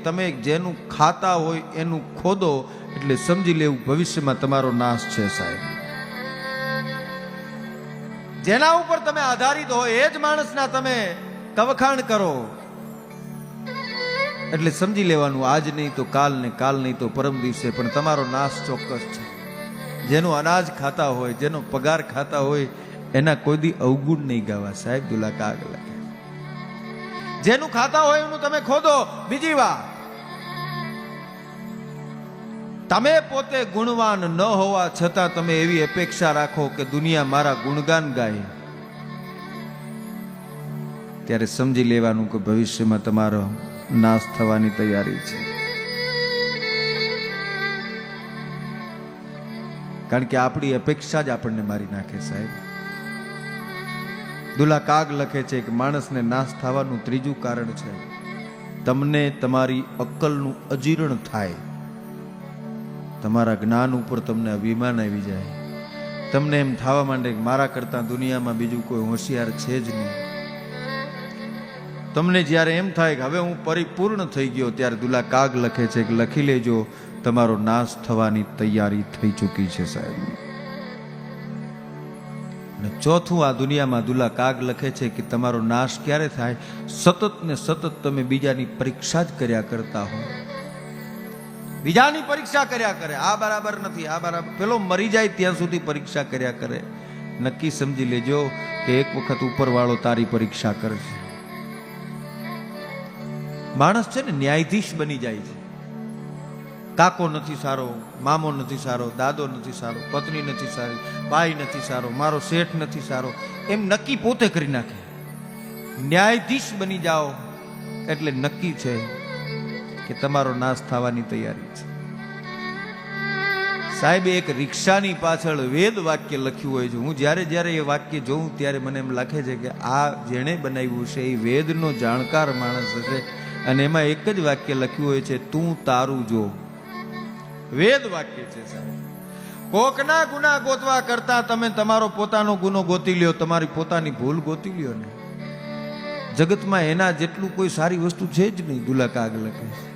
તમે જેનું ખાતા હોય એનું ખોદો એટલે સમજી લેવું ભવિષ્યમાં તમારો નાશ છે સાહેબ. જેના ઉપર તમે આધારિત હોય એ જ માણસના તમે કવખાણ કરો એટલે સમજી લેવાનું આજ નહીં તો કાલ ને કાલ નહીં તો પરમ દિવસે પણ તમારો નાશ ચોક્કસ છે. જેનું અનાજ ખાતા હોય, જેનો પગાર ખાતા હોય એના કોઈ દી અવગુણ નહીં ગાવા સાહેબ. દુલા કાગ લખે જેનું ખાતા હોય એનું તમે ખોદો. બીજી વાત, તમે પોતે ગુણવાન ન હોવા છતાં તમે એવી અપેક્ષા રાખો કે દુનિયા મારા ગુણગાન ગાય, ત્યારે સમજી લેવાનું કે ભવિષ્યમાં તમારો નાશ થવાની તૈયારી છે. કારણ કે આપણી અપેક્ષા જ આપણને મારી નાખે સાહેબ. દુલા કાગ લખે છે કે માણસને નાશ થવાનું ત્રીજું કારણ છે તમને તમારી અક્કલનું અજીર્ણ થાય, તમારા જ્ઞાન ઉપર તમને અભિમાન આવી જાય, તમને એમ થવા માંડે કે મારા કરતા દુનિયામાં બીજું કોઈ હોશિયાર છે જ નહીં. તમને જ્યારે એમ થાય કે હવે હું પરિપૂર્ણ થઈ ગયો, ત્યારે દુલા કાગ લખે છે કે લખી લેજો તમારો નાશ થવાની તૈયારી થઈ ચૂકી છે સાહેબ. અને ચોથું, આ દુનિયામાં દુલા કાગ લખે છે કે તમારો નાશ ક્યારે થાય? સતત ને સતત તમે બીજાની પરીક્ષા જ કર્યા કરતા હો, બીજાની પરીક્ષા કર્યા કરે. આ બરાબર નથી, આ બરાબર, પેલો મરી જાય ત્યાં સુધી પરીક્ષા કર્યા કરે. નક્કી સમજી લેજો કે એક વખત ઉપરવાળો તારી પરીક્ષા કરશે. માણસ છે ને ન્યાયાધીશ બની જાય છે. કાકો નથી સારો, મામો નથી સારો, દાદો નથી સારો, પત્ની નથી સારી, ભાઈ નથી સારો, મારો શેઠ નથી સારો, એમ નક્કી પોતે કરી નાખે. ન્યાયાધીશ બની જાઓ એટલે નક્કી છે કે તમારો નાશ થવાની તૈયારી છે સાહેબ. એક રિક્ષાની પાછળ વેદ વાક્ય લખ્યું હોય છે. હું જ્યારે જ્યારે એ વાક્ય જોઉં ત્યારે મને એમ લાગે છે કે આ જેણે બનાવ્યું છે એ વેદનો જાણકાર માણસ હશે. અને એમાં એક જ વાક્ય લખ્યું હોય છે, તું તારું જો. વેદ વાક્ય છે સાહેબ. કોકના ગુના ગોતવા કરતા તમે તમારો પોતાનો ગુનો ગોતી લ્યો, તમારી પોતાની ભૂલ ગોતી લ્યો ને. જગતમાં એના જેટલું કોઈ સારી વસ્તુ છે જ નહીં. દુલા કાગ લખે છે